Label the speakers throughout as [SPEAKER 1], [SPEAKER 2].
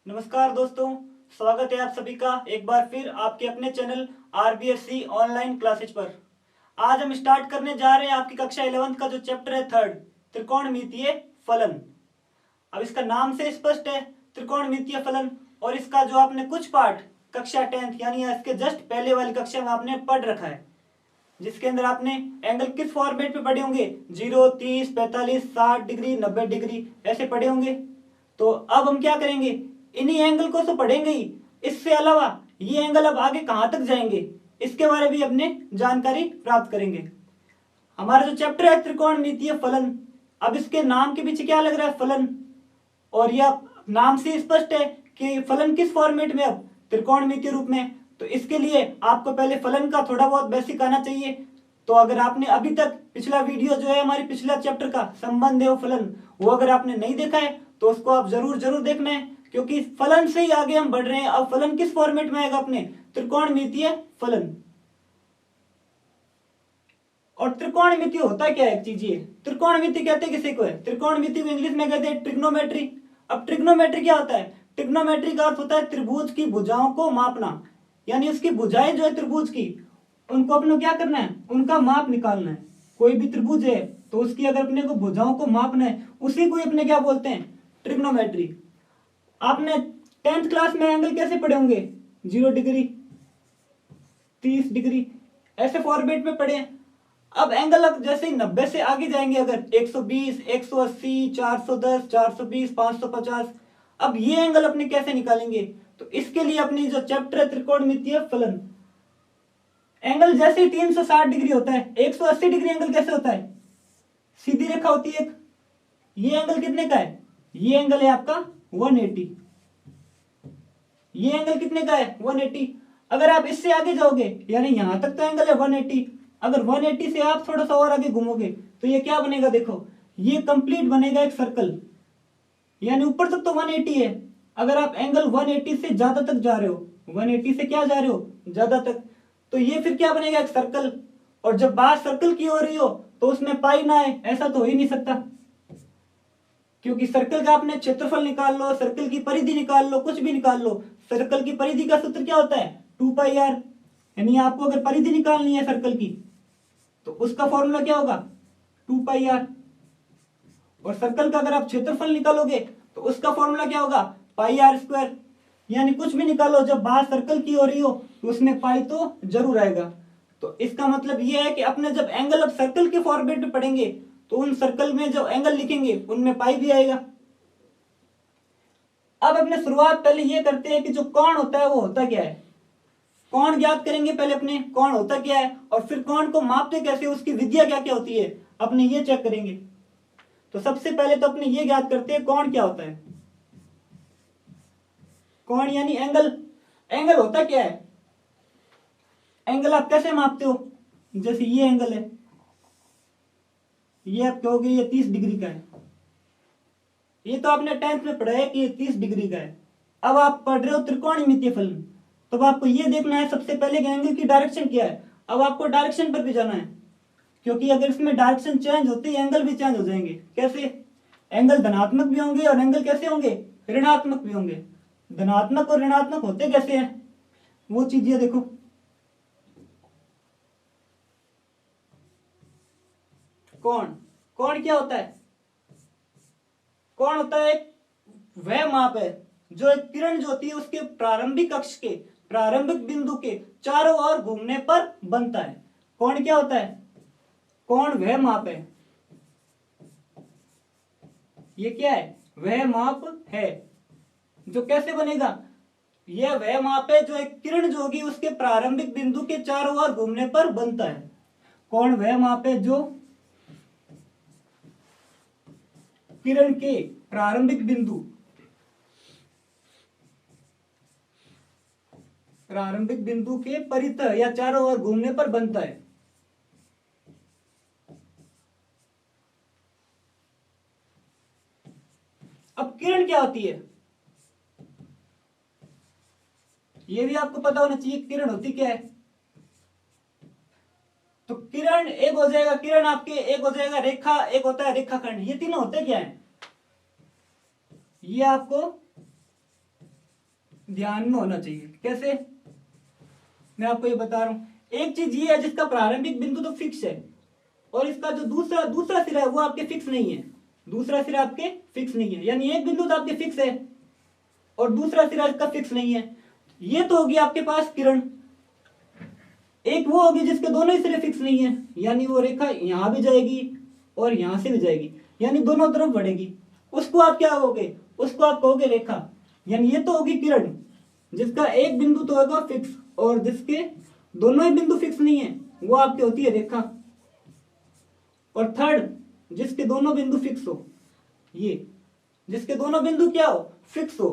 [SPEAKER 1] नमस्कार दोस्तों, स्वागत है आप सभी का एक बार फिर आपके अपने चैनल आरबीएससी ऑनलाइन क्लासेज पर। आज हम स्टार्ट करने जा रहे हैं आपकी कक्षा 11th का जो चैप्टर है थर्ड, त्रिकोणमितीय फलन। अब इसका नाम से स्पष्ट है, त्रिकोणमितीय फलन। और इसका जो आपने कुछ पार्ट कक्षा 10th यानी इसके जस्ट पहले वाली कक्षा में आपने पढ़ रखा है, जिसके अंदर आपने एंगल किस फॉर्मेट में पढ़े होंगे, 0, 30, 45, 60 डिग्री, 90 डिग्री ऐसे पढ़े होंगे। तो अब हम क्या करेंगे, इन्हीं एंगल को तो पढ़ेंगे ही, इससे अलावा ये एंगल अब आगे कहां तक जाएंगे इसके बारे में भी अपने जानकारी प्राप्त करेंगे। हमारा जो चैप्टर है त्रिकोणमितीय फलन, अब इसके नाम के पीछे क्या लग रहा है, फलन। और यह नाम से स्पष्ट है कि फलन किस फॉर्मेट में, अब त्रिकोणमितीय रूप में। तो इसके लिए आपको पहले फलन का थोड़ा बहुत बेसिक आना चाहिए। तो अगर आपने अभी तक पिछला वीडियो जो है हमारी पिछला चैप्टर का संबंध है वो फलन, वो अगर आपने नहीं देखा है तो उसको आप जरूर जरूर देखना है, क्योंकि फलन से ही आगे हम बढ़ रहे हैं। अब फलन किस फॉर्मेट में आएगा, अपने त्रिकोणमितीय फलन। और त्रिकोणमिति होता क्या है, एक चीज ये, त्रिकोणमिति कहते हैं किसी को, है त्रिकोणमिति को इंग्लिश में कहते हैं ट्रिग्नोमेट्री। अब ट्रिग्नोमेट्री क्या होता है, ट्रिग्नोमेट्री का अर्थ होता है त्रिभुज की भुजाओं को मापना, यानी उसकी भुजाएं जो है त्रिभुज की, उनको अपने क्या करना है, उनका माप निकालना है। कोई भी त्रिभुज है तो उसकी अगर अपने को भुजाओं को मापना है, उसी को अपने क्या बोलते हैं, ट्रिग्नोमेट्री। आपने 10th क्लास में एंगल कैसे पढ़े होंगे, 0 डिग्री, 30 डिग्री ऐसे फॉर्मेट में पढ़े। अब एंगल अब जैसे ही 90 से आगे जाएंगे, अगर 120, 180, 410, 420, 550, अब ये एंगल अपने कैसे निकालेंगे। तो इसके लिए अपनी जो चैप्टर है त्रिकोणमितीय फलन, एंगल जैसे ही 360 डिग्री होता है, 180 डिग्री एंगल कैसे होता है, सीधी रेखा होती है एक। ये एंगल कितने का है, ये एंगल है आपका 180। ये एंगल कितने का है, 180। अगर आप इससे आगे जाओगे, यानी यहां तक तो एंगल है 180, अगर 180 से आप थोड़ा सा और आगे घूमोगे तो ये क्या बनेगा, देखो ये कंप्लीट बनेगा एक सर्कल। यानी ऊपर तक तो 180 है, अगर आप एंगल 180 से ज्यादा तक जा रहे हो, 180 से क्या जा रहे हो, ज्यादा तक, तो ये फिर क्या बनेगा, एक सर्कल। और जब बात सर्कल की हो रही हो तो उसमें पाई ना है, ऐसा तो हो ही नहीं सकता, क्योंकि सर्कल का आपने क्षेत्रफल निकाल लो, सर्कल की परिधि निकाल लो, कुछ भी निकाल लो, सर्कल की परिधि का सूत्र क्या होता है, 2πr। यानी आपको अगर परिधि निकालनी है सर्कल की तो उसका फॉर्मूला क्या होगा, 2πr। और सर्कल का अगर आप क्षेत्रफल निकालोगे तो उसका फॉर्मूला क्या होगा, πr²। यानी कुछ भी निकालो, जब बात सर्कल की हो रही हो तो उसमें पाई तो जरूर आएगा। तो इसका मतलब यह है कि अपने जब एंगल अब सर्कल के फॉर्मेट में पढ़ेंगे तो उन सर्कल में जो एंगल लिखेंगे उनमें पाई भी आएगा। अब अपने शुरुआत पहले ये करते हैं कि जो कोण होता है वो होता क्या है। कोण ज्ञात करेंगे पहले, अपने कोण होता क्या है और फिर कोण को मापते कैसे, उसकी विधियां क्या क्या होती है अपने ये चेक करेंगे। तो सबसे पहले तो अपने ये ज्ञात करते हैं कोण क्या होता है। कोण यानी एंगल। एंगल होता क्या है, एंगल आप कैसे मापते हो, जैसे ये एंगल है, ये आप कहोगे ये 30 डिग्री का है, ये तो आपने 10th में पढ़ा है कि ये 30 डिग्री का है। अब आप पढ़ रहे हो त्रिकोणमितीय फलन, तब आपको ये देखना है सबसे पहले कि एंगल की डायरेक्शन क्या है। अब आपको डायरेक्शन पर भी जाना है, क्योंकि अगर इसमें डायरेक्शन चेंज होती है एंगल भी चेंज हो जाएंगे। कैसे, एंगल धनात्मक भी होंगे और एंगल कैसे होंगे, ऋणात्मक भी होंगे। धनात्मक और ऋणात्मक होते कैसे हैं, वो चीज ये देखो। कोण, कोण क्या होता है, कोण होता है वह माप है जो एक किरण जो होती है उसके प्रारंभिक अक्ष के प्रारंभिक बिंदु के चारों ओर घूमने पर बनता है। कोण क्या होता है, कोण वह माप है, ये क्या है, वह माप है जो कैसे बनेगा, यह वह माप है जो एक किरण जो होगी उसके प्रारंभिक बिंदु के चारों ओर घूमने पर बनता है। कोण वह माप है जो किरण के प्रारंभिक बिंदु के परितः या चारों ओर घूमने पर बनता है। अब किरण क्या होती है, यह भी आपको पता होना चाहिए, किरण होती क्या है। तो किरण एक हो जाएगा, किरण आपके एक हो जाएगा रेखा, एक होता है रेखाखंड। ये तीनों होते क्या है, ये आपको ध्यान में होना चाहिए। कैसे, मैं आपको ये बता रहा हूं। एक चीज ये है जिसका प्रारंभिक बिंदु तो फिक्स है और इसका जो दूसरा दूसरा सिरा है वो आपके फिक्स नहीं है। दूसरा सिरा आपके फिक्स नहीं है, यानी एक बिंदु तो आपके फिक्स है और दूसरा सिरा इसका फिक्स नहीं है। ये तो होगी आपके पास किरण। एक वो होगी जिसके दोनों ही सिरे फिक्स नहीं है, यानी वो रेखा यहां भी जाएगी और यहां से भी जाएगी, यानी दोनों तरफ बढ़ेगी। उसको आप क्या कहोगे, उसको आप कहोगे रेखा। यानी ये तो होगी किरण जिसका एक बिंदु तो होगा फिक्स और जिसके दोनों ही बिंदु फिक्स नहीं है वो आपकी होती है रेखा। और थर्ड, जिसके दोनों बिंदु फिक्स हो, ये जिसके दोनों बिंदु क्या हो, फिक्स हो।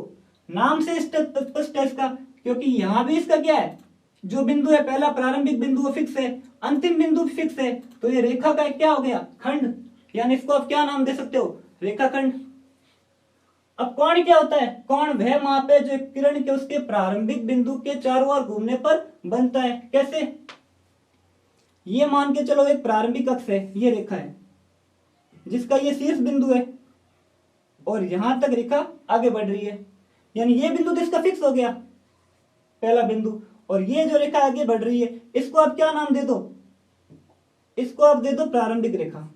[SPEAKER 1] नाम से स्पष्ट है इसका, क्योंकि यहां भी इसका क्या है, जो बिंदु है पहला प्रारंभिक बिंदु वो फिक्स है, अंतिम बिंदु फिक्स है, तो ये रेखा का क्या हो गया, खंड। यानी इसको आप क्या नाम दे सकते हो, रेखाखंड। अब कोण क्या होता है, कोण वह माप है जो एक किरण के उसके प्रारंभिक बिंदु के चारों ओर घूमने पर बनता है। कैसे, ये मान के चलो एक प्रारंभिक अक्ष है, ये रेखा है जिसका ये शीर्ष बिंदु है और यहां तक रेखा आगे बढ़ रही है, यानी ये बिंदु तो इसका फिक्स हो गया पहला बिंदु, और ये जो रेखा आगे बढ़ रही है इसको आप क्या नाम दे दो, इसको आप दे दो प्रारंभिक रेखा।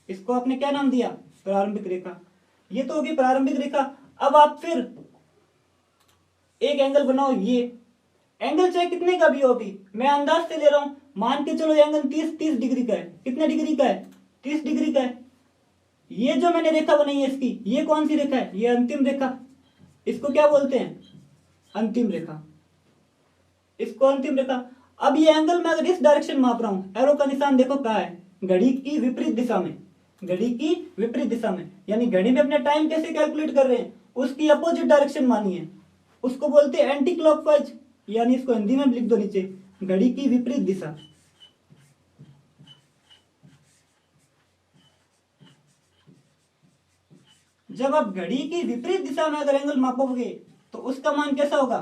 [SPEAKER 1] इसको आपने क्या नाम दिया, प्रारंभिक रेखा। ये तो होगी प्रारंभिक रेखा। अब आप फिर एक एंगल बनाओ, ये एंगल चाहे कितने का भी हो, अभी मैं अंदाज से ले रहा हूं, मान के चलो एंगल 30 डिग्री का है। कितने डिग्री का है, 30 डिग्री का है। ये जो मैंने रेखा बनाई है इसकी, ये कौन सी रेखा है, ये अंतिम रेखा। इसको क्या बोलते हैं, अंतिम रेखा। इसको अंतिम रेखा। अब ये एंगल मैं अगर इस डायरेक्शन माप रहा हूं, एरो का निशान देखो कहाँ है, घड़ी की विपरीत दिशा में, घड़ी की विपरीत दिशा में, यानी घड़ी में अपने टाइम कैसे कैलकुलेट कर रहे हैं, उसकी अपोजिट डायरेक्शन मानिए, उसको बोलते हैं एंटी क्लॉकवाइज, यानी इसको हिंदी में लिख दो नीचे, घड़ी की विपरीत दिशा। जब आप घड़ी की विपरीत दिशा में अगर एंगल मापोगे तो उसका मान कैसा होगा,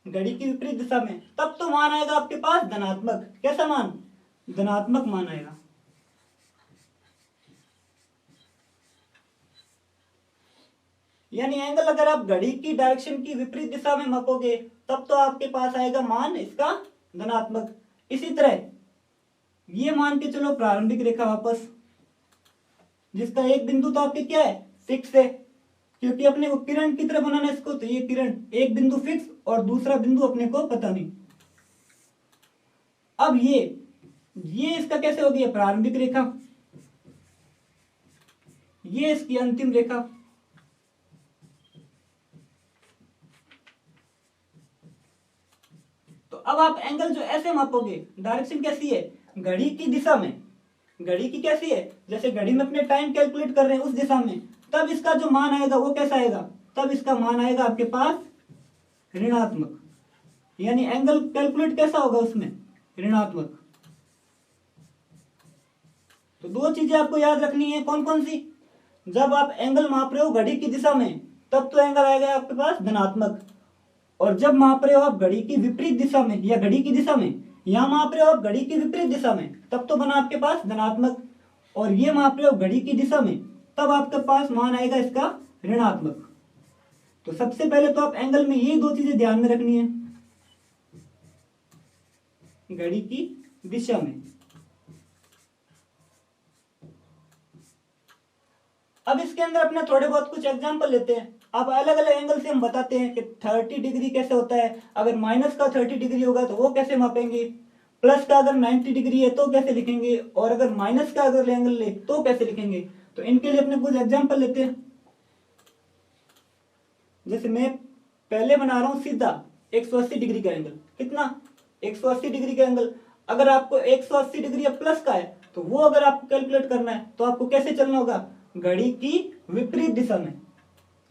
[SPEAKER 1] घड़ी की विपरीत दिशा में, तब तो मान आएगा आपके पास धनात्मक। कैसा मान, धनात्मक मान आएगा। यानी एंगल अगर आप घड़ी की डायरेक्शन की विपरीत दिशा में मापोगे तब तो आपके पास आएगा मान इसका धनात्मक। इसी तरह ये मान के चलो प्रारंभिक रेखा वापस, जिसका एक बिंदु तो आपके क्या है, फिक्स है, क्योंकि अपने को किरण की तरह बनाना है इसको, तो ये किरण एक बिंदु फिक्स और दूसरा बिंदु अपने को पता नहीं। अब ये इसका कैसे हो गया, प्रारंभिक रेखा, ये इसकी अंतिम रेखा। तो अब आप एंगल जो ऐसे मापोगे, डायरेक्शन कैसी है, घड़ी की दिशा में, घड़ी की कैसी है, जैसे घड़ी में अपने टाइम कैलकुलेट कर रहे हैं उस दिशा में, तब इसका जो मान आएगा वो कैसा आएगा, तब इसका मान आएगा आपके पास ऋणात्मक। यानी एंगल कैलकुलेट कैसा होगा उसमें, ऋणात्मक। तो दो चीजें आपको याद रखनी है, कौन कौन सी, जब आप एंगल माप रहे हो घड़ी की दिशा में तब तो एंगल आएगा आपके पास धनात्मक, और जब माप रहे हो आप घड़ी की विपरीत दिशा में या घड़ी की दिशा में, यहां माप रहे हो आप घड़ी की विपरीत दिशा में तब तो बना आपके पास धनात्मक, और ये माप रहे हो घड़ी की दिशा में तब आपके पास मान आएगा इसका ऋणात्मक। तो सबसे पहले तो आप एंगल में ये दो चीजें ध्यान में रखनी है, घड़ी की दिशा में। अब इसके अंदर अपने थोड़े बहुत कुछ एग्जांपल लेते हैं। अब अलग अलग एंगल से हम बताते हैं कि 30 डिग्री कैसे होता है, अगर माइनस का 30 डिग्री होगा तो वो कैसे मापेंगे, प्लस का अगर 90 डिग्री है तो कैसे लिखेंगे, और अगर माइनस का अगर एंगल ले तो कैसे लिखेंगे। तो इनके लिए अपने कुछ एग्जांपल लेते हैं। जैसे मैं पहले बना रहा हूं सीधा 180 डिग्री का एंगल, कितना, 180 डिग्री का एंगल। अगर आपको 180 डिग्री प्लस का है तो वो अगर आपको कैलकुलेट करना है तो आपको कैसे चलना होगा, घड़ी की विपरीत दिशा में,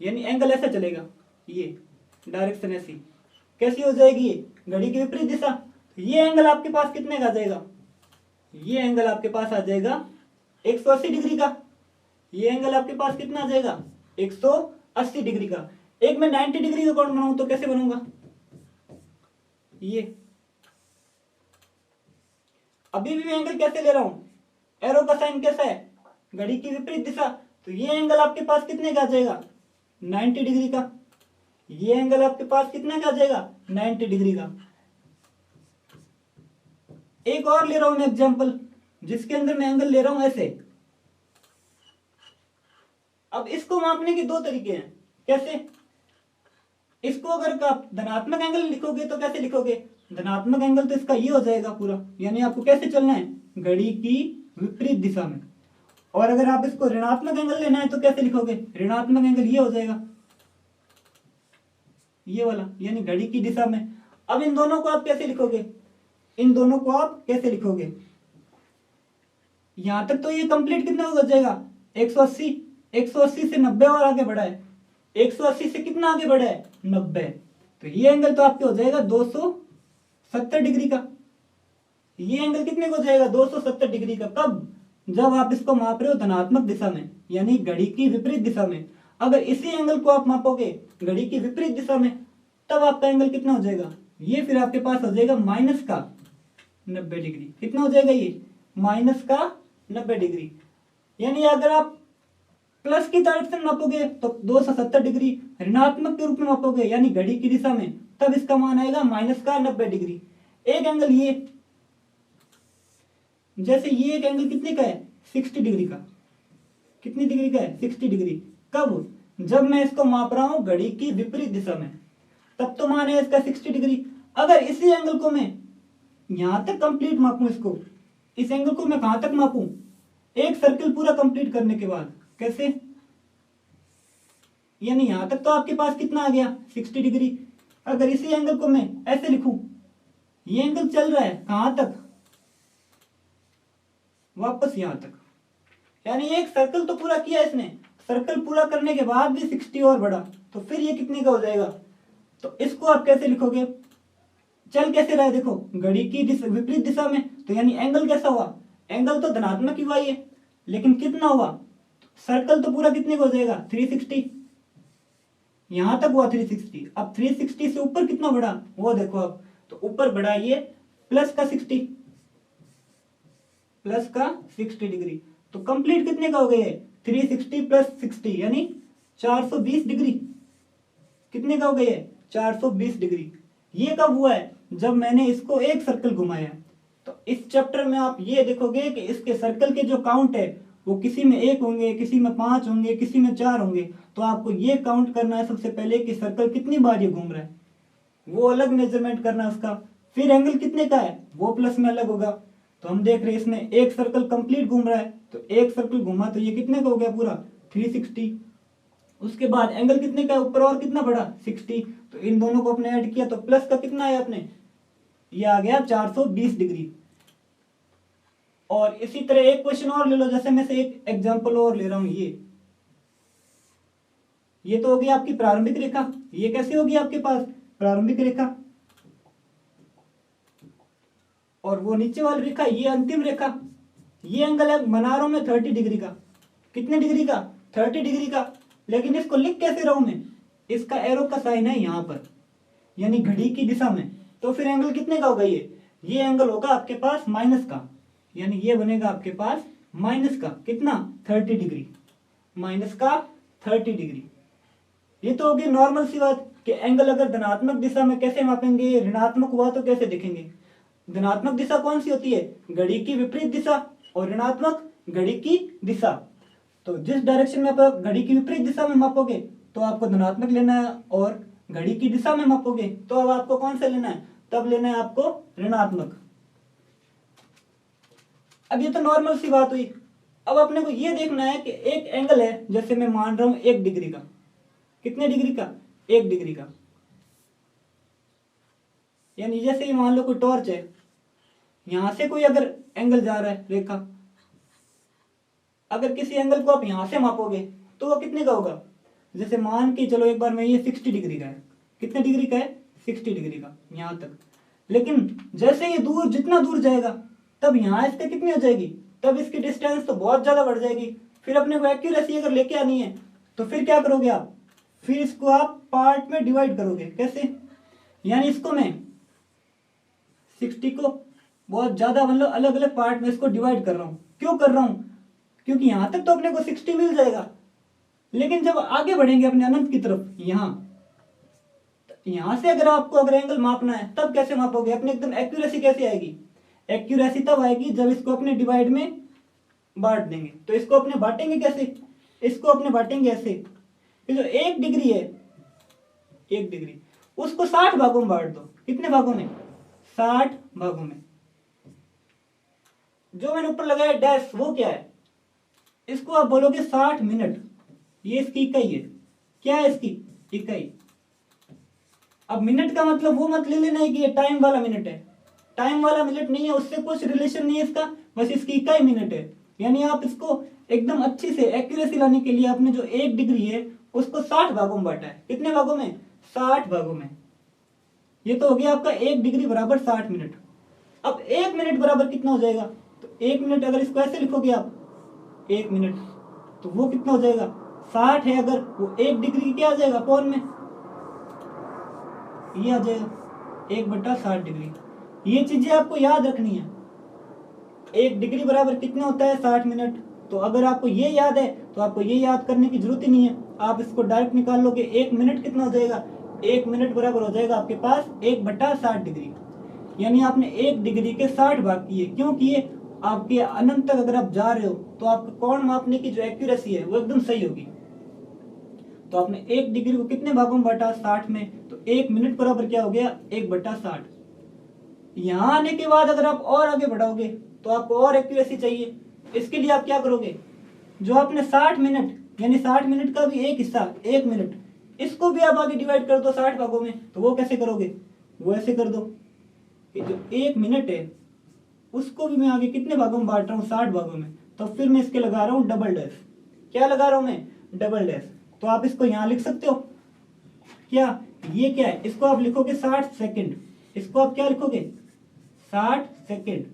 [SPEAKER 1] यानी एंगल ऐसा चलेगा, ये डायरेक्शन ऐसी कैसी हो जाएगी, ये घड़ी की विपरीत दिशा। तो ये एंगल आपके पास कितने का आ जाएगा, ये एंगल आपके पास आ जाएगा 180 डिग्री का। ये एंगल आपके पास कितना आ जाएगा, 180 डिग्री का। एक मैं 90 डिग्री का कोण बनाऊं तो कैसे बनूंगा, ये अभी भी मैं एंगल कैसे ले रहा हूं, एरो का साइन कैसा है, घड़ी की विपरीत दिशा। तो ये एंगल आपके पास कितने का आ जाएगा, 90 डिग्री का। ये एंगल आपके पास कितना का आ जाएगा, 90 डिग्री का। एक और ले रहा हूं मैं एग्जांपल, जिसके अंदर मैं एंगल ले रहा हूं ऐसे। अब इसको मापने के दो तरीके हैं। कैसे? इसको अगर आप धनात्मक एंगल लिखोगे तो कैसे लिखोगे, धनात्मक एंगल तो इसका ये हो जाएगा पूरा, यानी आपको कैसे चलना है, घड़ी की विपरीत दिशा में। और अगर आप इसको ऋणात्मक एंगल लेना है तो कैसे लिखोगे, ऋणात्मक एंगल ये हो जाएगा, ये वाला, यानी घड़ी की दिशा में। अब इन दोनों को आप कैसे लिखोगे, इन दोनों को आप कैसे लिखोगे, यहां तक तो ये कंप्लीट कितना हो जाएगा, 180। 180 से 90 और आगे बढ़ा है, 180 से कितना आगे बढ़ा है, 90। तो ये एंगल तो आपके हो जाएगा 270 डिग्री का। ये एंगल कितने को हो जाएगा, 270 डिग्री का। कब, जब आप इसको माप रहे हो धनात्मक दिशा में, यानी घड़ी की विपरीत दिशा में। अगर इसी एंगल को आप मापोगे घड़ी की विपरीत दिशा में, तब आपका एंगल कितना हो जाएगा, ये फिर आपके पास हो जाएगा माइनस का 90 डिग्री। कितना हो जाएगा ये, माइनस का 90 डिग्री। यानी अगर आप प्लस की डायरेक्शन मापोगे तो 270 डिग्री, ऋणात्मक के रूप में मापोगे यानी घड़ी की दिशा में, तब इसका मान आएगा माइनस का 90 डिग्री। एक एंगल ये, जैसे ये एक एंगल कितने का है, 60 डिग्री का। कितनी डिग्री का है, 60 डिग्री। कब, जब मैं इसको माप रहा हूं घड़ी की विपरीत दिशा में, तब तो मान है इसका 60 डिग्री। अगर इसी एंगल को मैं यहां तक कंप्लीट मापूं, इसको, इस एंगल को मैं कहां तक मापूं, एक सर्कल पूरा कंप्लीट करने के बाद। कैसे, यानी यहां तक तो आपके पास कितना आ गया, 60 डिग्री। अगर इसी एंगल को मैं ऐसे लिखूं, ये एंगल चल रहा है कहां तक, वापस यहां तक, यानी एक सर्कल तो पूरा किया इसने। सर्कल पूरा करने के बाद भी 60 और बढ़ा, तो फिर ये कितने का हो जाएगा। तो इसको आप कैसे लिखोगे, चल कैसे रहा है, देखो घड़ी की विपरीत दिशा में, तो यानी एंगल कैसा हुआ, एंगल तो धनात्मक ही हुआ ये, लेकिन कितना हुआ, सर्कल तो पूरा कितने का हो जाएगा, 360। यहां तक हुआ 360। अब 360 से ऊपर कितना बढ़ा, वो देखो अब, तो ऊपर बढ़ा ये प्लस का 60, प्लस का 60 डिग्री। तो कंप्लीट कितने का हो गया, 360 प्लस 60 यानी 420 डिग्री। कितने का हो गया, 420 डिग्री। ये कब हुआ है, जब मैंने इसको एक सर्कल घुमाया। तो इस चैप्टर में आप ये देखोगे कि इसके सर्कल के जो काउंट है वो किसी में 1 होंगे, किसी में 5 होंगे, किसी में 4 होंगे। तो आपको ये काउंट करना है सबसे पहले कि सर्कल कितनी बार ये घूम रहा है, वो अलग मेजरमेंट करना है उसका। फिर एंगल कितने का है, वो प्लस में अलग होगा। तो हम देख रहे हैं इसमें एक सर्कल कंप्लीट घूम रहा है, तो एक सर्कल घूमा तो ये कितने का हो गया पूरा, 360। उसके बाद एंगल कितने का, ऊपर और कितना बढ़ा, 60। तो इन दोनों को अपने ऐड किया तो प्लस का कितना आया अपने, ये आ गया 420 डिग्री। और इसी तरह एक क्वेश्चन और ले लो, जैसे मैं से एक एग्जांपल और ले रहा हूं। ये तो होगी आपकी प्रारंभिक रेखा। ये कैसे होगी आपके पास प्रारंभिक रेखा, और वो नीचे वाली रेखा ये अंतिम रेखा। ये एंगल है बना रहा हूं मैं 30 डिग्री का। कितने डिग्री का, 30 डिग्री का। लेकिन इसको लिख कैसे रहा हूं मैं, इसका एरो का साइन है यहां पर, यानी घड़ी की दिशा में। तो फिर एंगल कितने का होगा, ये एंगल होगा आपके पास माइनस का, यानी ये बनेगा आपके पास माइनस का कितना, 30 डिग्री, माइनस का 30 डिग्री। ये तो होगी नॉर्मल सी बात कि एंगल अगर धनात्मक दिशा में कैसे मापेंगे, ऋणात्मक हुआ तो कैसे देखेंगे। धनात्मक दिशा कौन सी होती है, घड़ी की विपरीत दिशा, और ऋणात्मक घड़ी की दिशा। तो जिस डायरेक्शन में आप घड़ी की विपरीत दिशा में मापोगे तो आपको धनात्मक लेना है, और घड़ी की दिशा में मापोगे तो अब आपको कौन सा लेना है, तब लेना है आपको ऋणात्मक। अब ये तो नॉर्मल सी बात हुई। अब अपने को ये देखना है कि एक एंगल है, जैसे मैं मान रहा हूं 1 डिग्री का। कितने डिग्री का, 1 डिग्री का। यानी जैसे ही मान लो कोई टॉर्च है, यहां से कोई अगर एंगल जा रहा है रेखा, अगर किसी एंगल को आप यहां से मापोगे तो वो कितने का होगा। जैसे मान के चलो एक बार में ये 60 डिग्री का है। कितने डिग्री का है, 60 डिग्री का यहां तक। लेकिन जैसे ये दूर, जितना दूर जाएगा तब यहां इसके कितनी हो जाएगी, तब इसकी डिस्टेंस तो बहुत ज्यादा बढ़ जाएगी। फिर अपने को एक्यूरेसी अगर लेके आनी है तो फिर क्या करोगे आप, फिर इसको आप पार्ट में डिवाइड करोगे। कैसे, यानी इसको मैं 60 को बहुत ज्यादा मतलब अलग अलग पार्ट में इसको डिवाइड कर रहा हूं। क्यों कर रहा हूं, क्योंकि यहां तक तो अपने को 60 मिल जाएगा, लेकिन जब आगे बढ़ेंगे अपने अनंत की तरफ, यहां से अगर एंगल मापना है तब कैसे मापोगे? अपने एकदम एक्यूरेसी कैसे आएगी? एक्यूरेसी तब आएगी जब इसको अपने डिवाइड में बांट देंगे। तो इसको अपने बांटेंगे कैसे? इसको अपने बांटेंगे ऐसे कि जो 1 डिग्री है, 1 डिग्री, उसको 60 भागों में बांट दो। कितने भागों में? 60 भागों में। जो मैंने ऊपर लगाया डैश, वो क्या है? इसको आप बोलोगे 60 मिनट। ये इसकी इकाई है। क्या है इसकी इकाई? अब मिनट का मतलब वो मत ले लेना है कि ये टाइम वाला मिनट है। टाइम वाला मिनट नहीं है, उससे कुछ रिलेशन नहीं है इसका, बस इसकी इकाई मिनट है। यानी आप इसको एकदम अच्छी से एक्यूरेसी लाने के लिए आपने जो 1 डिग्री है उसको 60 भागों में बांटा है। कितने भागों में? 60 भागों में। ये तो हो गया आपका 1 डिग्री बराबर 60 मिनट। अब 1 मिनट बराबर कितना हो जाएगा? तो 1 मिनट अगर इसको ऐसे लिखोगे आप, 1 मिनट, तो वो कितना हो जाएगा? 60 है, अगर वो 1 डिग्री क्या आ जाएगा अपॉन में, ये आ जाएगा 1/60 डिग्री। ये चीजें आपको याद रखनी है। 1 डिग्री बराबर कितना होता है? 60 मिनट। तो अगर आपको ये याद है तो आपको ये याद करने की जरूरत ही नहीं है, आप इसको डायरेक्ट निकाल लोगे। 1 मिनट कितना हो जाएगा? 1 मिनट बराबर हो जाएगा आपके पास 1/60 डिग्री। यानी आपने 1 डिग्री के 60 भाग किए। क्यों किए? आपके अनंत तक अगर आप जा रहे हो तो आपका कोण मापने की जो एक्यूरेसी है वो एकदम सही होगी। तो आपने 1 डिग्री को कितने भागों में बांटा? 60 में। तो 1 मिनट बराबर क्या हो गया? 1/60। यहां आने के बाद अगर आप और आगे बढ़ाओगे तो आपको और एक्यूरेसी चाहिए। इसके लिए आप क्या करोगे? जो आपने 60 मिनट, यानी 60 मिनट का भी एक हिस्सा 1 मिनट, इसको भी आप आगे डिवाइड कर दो 60 भागों में। तो वो कैसे करोगे? वो ऐसे कर दो कि जो 1 मिनट है उसको भी मैं आगे कितने भागों में बांट रहा हूँ? 60 भागों में। तो फिर मैं इसके लगा रहा हूँ डबल डैश। क्या लगा रहा हूं मैं? Double dash. तो आप इसको यहां लिख सकते हो क्या? ये क्या है? इसको आप लिखोगे 60 सेकंड। इसको आप क्या लिखोगे? 60 सेकंड।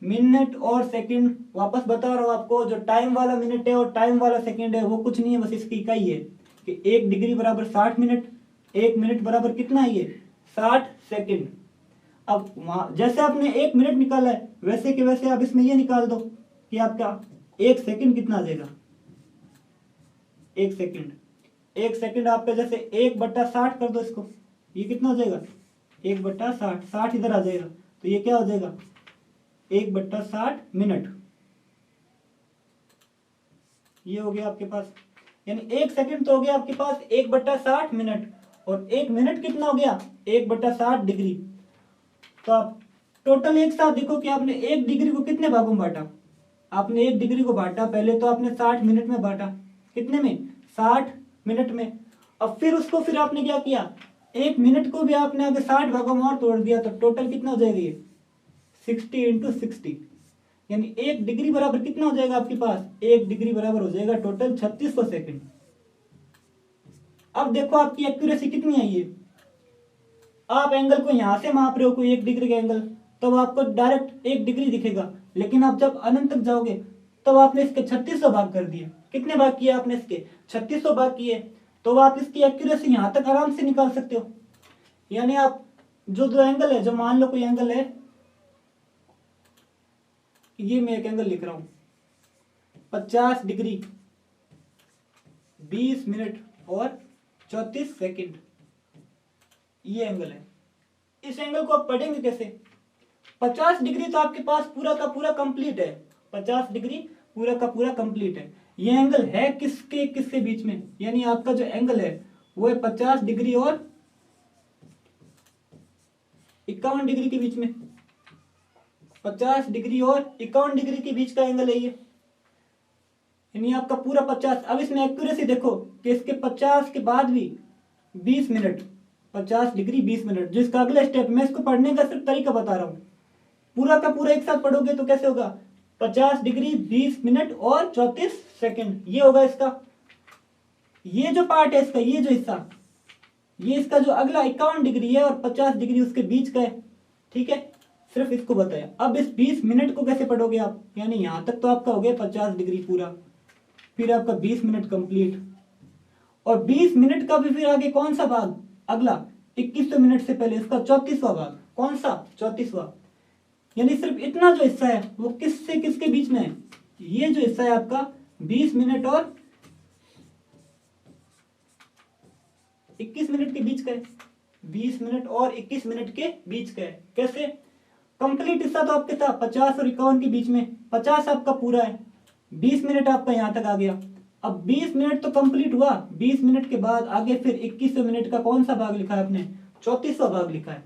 [SPEAKER 1] मिनट और सेकंड वापस बता रहा हूं आपको, जो टाइम वाला मिनट है और टाइम वाला सेकंड है वो कुछ नहीं है, बस इसकी इकाई है कि 1 डिग्री बराबर 60 मिनट, 1 मिनट बराबर कितना है? ये 60 सेकंड। अब वहां जैसे आपने 1 मिनट निकाला है वैसे के वैसे आप इसमें ये निकाल दो कि आपका 1 सेकंड कितना आ जाएगा? 1 सेकंड, 1 सेकंड आपका जैसे 1/60 कर दो इसको, ये कितना हो जाएगा? 1/60, 60 इधर आ जाएगा तो ये क्या हो जाएगा? 1/60 मिनट। ये हो गया आपके पास, यानी 1 सेकंड तो हो गया आपके पास 1/60 मिनट, और 1 मिनट कितना हो गया? 1/60 डिग्री। तो आप टोटल एक साथ देखो कि आपने 1 डिग्री को कितने भागों में बांटा। आपने 1 डिग्री को बांटा पहले तो आपने 60 मिनट में बांटा। कितने में? 60 मिनट में। अब फिर उसको फिर आपने क्या किया? 1 मिनट को भी आपने आगे 60 भागों में और तोड़ दिया। तो टोटल कितना हो जाएगा? ये 60 × 60, यानी 1 डिग्री बराबर कितना हो जाएगा आपके पास? 1 डिग्री बराबर हो जाएगा टोटल 3600 सेकंड। अब देखो आपकी एक्यूरेसी कितनी आई है। आप एंगल को यहां से माप रहे हो कोई 1 डिग्री का एंगल, तब आपको डायरेक्ट 1 डिग्री दिखेगा, लेकिन आप जब अनंत तक जाओगे तब आपने इसके 3600 भाग कर दिए। कितने भाग किए आपने इसके? 3600 भाग किए। तो आप इसकी एक्यूरेसी यहां तक आराम से निकाल सकते हो। यानी आप जो जो एंगल है, जो मान लो कोई एंगल है, ये मैं एक एंगल लिख रहा हूं 50 डिग्री 20 मिनट और 34 सेकंड, ये एंगल है। इस एंगल को आप पढ़ेंगे कैसे? 50 डिग्री तो आपके पास पूरा का पूरा कंप्लीट है, 50 डिग्री पूरा का पूरा कंप्लीट है। ये एंगल है किसके किसके बीच में? यानी आपका जो एंगल है वो है 50 डिग्री और 51 डिग्री के बीच में। 50 डिग्री और 51 डिग्री के बीच का एंगल है ये, यानी आपका पूरा 50। अब इसमें एक्यूरेसी देखो कि इसके 50 के बाद भी 20 मिनट, 50 डिग्री 20 मिनट, जिसका अगला स्टेप, मैं इसको पढ़ने का सिर्फ तरीका बता रहा हूं। पूरा का पूरा एक साथ पढ़ोगे तो कैसे होगा? 50 डिग्री 20 मिनट और 34 सेकंड, ये होगा इसका। ये जो पार्ट है इसका, ये जो हिस्सा, ये इसका जो अगला 51 डिग्री है और 50 डिग्री उसके बीच का है। ठीक है, सिर्फ इसको बताया। अब इस 20 मिनट को कैसे पढ़ोगे आप? यानी यहां तक तो आपका हो गया 50 डिग्री पूरा, फिर आपका 20 मिनट कंप्लीट, और 20 मिनट का भी फिर आगे कौन सा भाग? अगला 21 मिनट से पहले इसका 34वां भाग। कौन सा? 34वां। यानी सिर्फ इतना जो हिस्सा है वो किससे किसके बीच में है? ये जो हिस्सा है आपका 20 मिनट और 21 मिनट के बीच का है, 20 मिनट और 21 मिनट के बीच का है। कैसे? कंप्लीट हिस्सा तो आपके था 50 और 51 के बीच में, 50 आपका पूरा है, 20 मिनट आपका यहां तक आ गया। अब 20 मिनट तो कंप्लीट हुआ, 20 मिनट के बाद आगे फिर 21वें मिनट का कौन सा भाग लिखा है आपने? 34वां भाग लिखा है,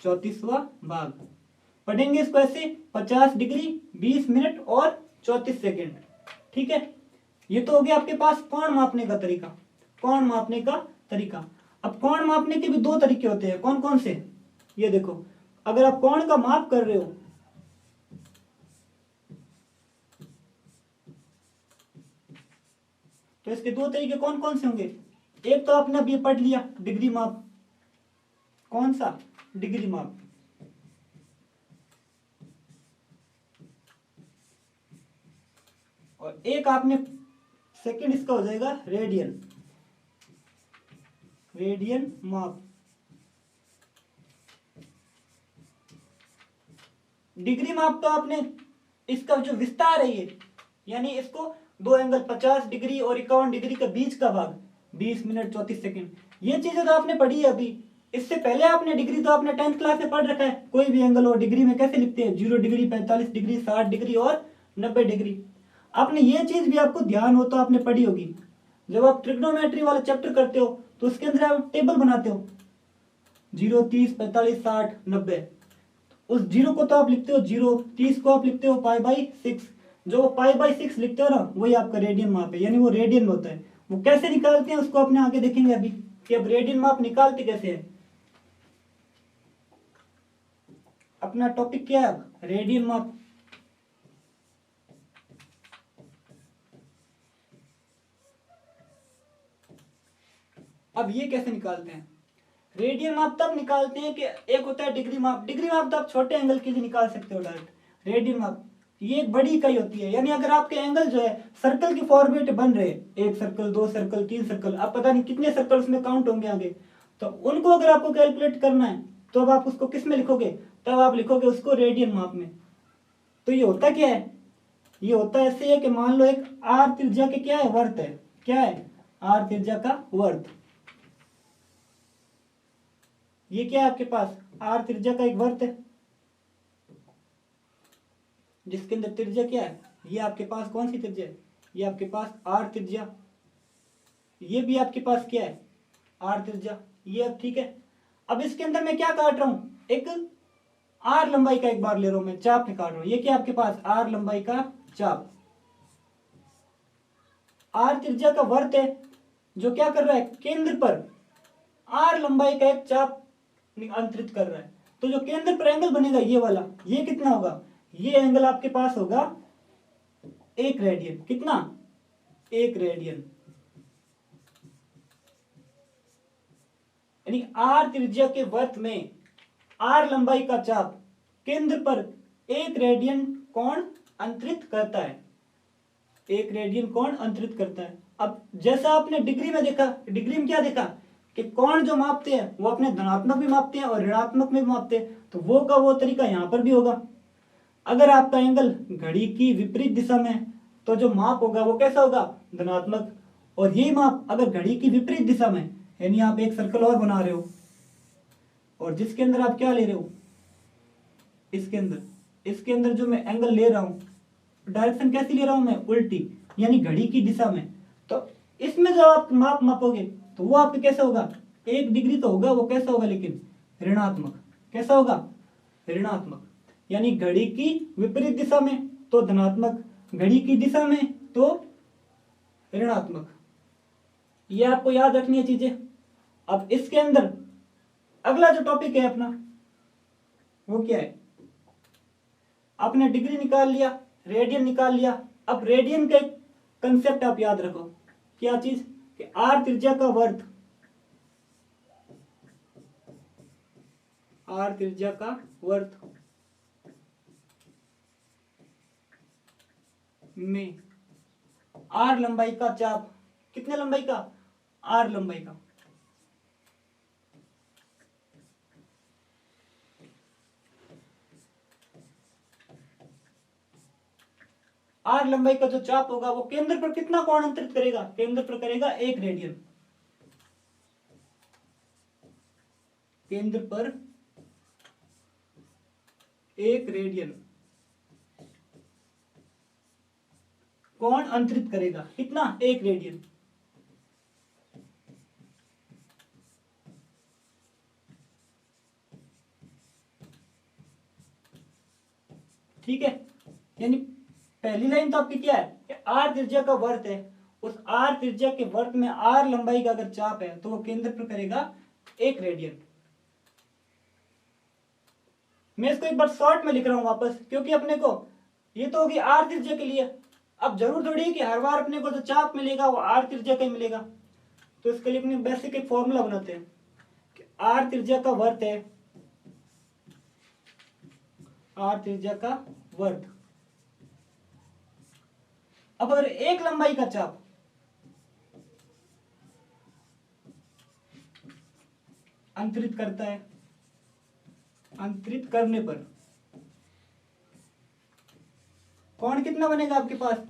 [SPEAKER 1] 34वां भाग। पढ़ेंगे इसको ऐसे, 50 डिग्री, 20 मिनट और 34 सेकेंड। ठीक है, ये तो हो गया आपके पास कोण मापने का तरीका, कोण मापने का तरीका। अब कोण मापने के भी दो तरीके होते हैं, कौन कौन से? ये देखो, अगर आप कोण का माप कर रहे हो तो इसके दो तरीके कौन कौन से होंगे? एक तो आपने अभी पढ़ लिया, डिग्री माप। कौन सा? डिग्री माप। और एक आपने सेकंड इसका हो जाएगा रेडियन, रेडियन माप। डिग्री माप तो आपने इसका जो विस्तार है ये, यानी इसको दो एंगल 50 डिग्री और 51 डिग्री के बीच का भाग, 20 मिनट 34 सेकंड, ये चीजें तो आपने पढ़ी है अभी। इससे पहले आपने डिग्री तो आपने 10th क्लास में पढ़ रखा है, कोई भी एंगल हो डिग्री में कैसे लिखते हैं, 0 डिग्री, 45 डिग्री, 60 डिग्री और 90 डिग्री। आपने ये चीज भी आपको ध्यान हो तो आपने पढ़ी होगी। जब आप ट्रिग्नोमेट्री वाला चैप्टर करते हो तो उसके अंदर आप टेबल बनाते हो, 0, 30, 45, 60, 90। उस 0 को तो आप लिखते हो 0, 30 को आप लिखते हो π/6। जो π/6 लिखते हो ना, वही आपका रेडियन माप है, यानी वो रेडियन में होता है। वो कैसे निकालते हैं उसको अपने आगे देखेंगे अभी, कि अब रेडियन माप निकालते कैसे है। अपना टॉपिक क्या है अब? रेडियन माप। अब ये कैसे निकालते हैं? रेडियन माप तब निकालते हैं कि एक होता है डिग्री माप। डिग्री माप तो आप छोटे एंगल के लिए निकाल सकते हो डायरेक्ट। रेडियन माप ये एक बड़ी इकाई होती है, यानी अगर आपके एंगल जो है सर्कल की फॉर्मेट बन रहे, एक सर्कल, दो सर्कल, तीन सर्कल, आप पता नहीं कितने सर्कल उसमें काउंट होंगे आगे, तो उनको अगर आपको कैलकुलेट करना है तो अब आप उसको किस में लिखोगे? तब आप लिखोगे उसको रेडियन माप में। तो ये होता क्या है? ये होता ऐसे है कि मान लो एक आर त्रिज्या के क्या है? वर्त है। क्या है? आर त्रिज्या का वर्त। ये क्या है आपके पास? आर त्रिज्या का एक वर्त है, जिसके अंदर त्रिज्या क्या है? ये आपके पास कौन सी त्रिज्या है? ये आपके पास आर त्रिज्या। ये भी आपके पास क्या है? आर त्रिज्या। ये अब ठीक है। अब इसके अंदर मैं क्या काट रहा हूं? एक आर लंबाई का एक बार ले रहा हूं मैं, चाप निकाल रहा हूं। ये क्या आपके पास? आर लंबाई का चाप। आर त्रिज्या का वर्त है जो क्या कर रहा है? केंद्र पर आर लंबाई का एक चाप अंतरित कर रहा है। तो जो केंद्र पर एंगल बनेगा ये वाला, ये कितना होगा? ये एंगल आपके पास होगा 1 रेडियन। कितना? 1 रेडियन। यानी आर त्रिज्या के वर्त में आर लंबाई का चाप केंद्र पर 1 रेडियन कोण अंतरित करता है, 1 रेडियन कोण अंतरित करता है। अब जैसा आपने डिग्री में देखा, डिग्री में क्या देखा कि कोण जो मापते हैं वो अपने धनात्मक भी मापते हैं और ऋणात्मक में भी मापते हैं, तो वो का वो तरीका यहां पर भी होगा। अगर आपका एंगल घड़ी की विपरीत दिशा में है तो जो माप होगा वो कैसा होगा? धनात्मक। और यही माप अगर घड़ी की विपरीत दिशा में, यानी आप एक सर्कल और बना रहे हो और जिसके अंदर आप क्या ले रहे हो? इसके अंदर जो मैं एंगल ले रहा हूं, डायरेक्शन कैसी ले रहा हूं मैं? उल्टी, यानी घड़ी की दिशा में। तो इसमें जो आप माप मापोगे तो वो आपके कैसे होगा? 1 डिग्री तो होगा, वो कैसा होगा लेकिन? ऋणात्मक। कैसा होगा? ऋणात्मक। यानी घड़ी की विपरीत दिशा में तो धनात्मक, घड़ी की दिशा में तो ऋणात्मक। ये आपको याद रखनी है चीजें। अब इसके अंदर अगला जो टॉपिक है अपना वो क्या है? आपने डिग्री निकाल लिया, रेडियन निकाल लिया। अब रेडियन का एक कंसेप्ट आप याद रखो। क्या चीज? कि आर त्रिज्या का वर्त, आर त्रिज्या का वर्त में आर लंबाई का चाप। कितने लंबाई का? आर लंबाई का। आर लंबाई का जो चाप होगा वो केंद्र पर कितना कोण अंतरित करेगा? केंद्र पर करेगा 1 रेडियन। केंद्र पर 1 रेडियन कोण अंतरित करेगा। कितना? 1 रेडियन। ठीक है, यानी पहली लाइन तो आपकी क्या है कि आर त्रिज्या का वर्त है, उस आर त्रिज्या के वर्त में आर लंबाई का अगर चाप है तो वो केंद्र पर करेगा 1 रेडियन। मैं इसको एक बार शॉर्ट में लिख रहा हूं वापस, क्योंकि अपने को ये तो होगी आर त्रिज्या के लिए। अब जरूर थोड़ी है कि हर बार अपने को जो चाप मिलेगा वो आर त्रिज्या का ही मिलेगा। तो इसके लिए अपने बेसिक एक फॉर्मूला बनाते हैं कि आर त्रिज्या का वर्त है, आर त्रिज्या का वर्त। अब अगर एक लंबाई का चाप अंतरित करता है, अंतरित करने पर कोण कितना बनेगा आपके पास?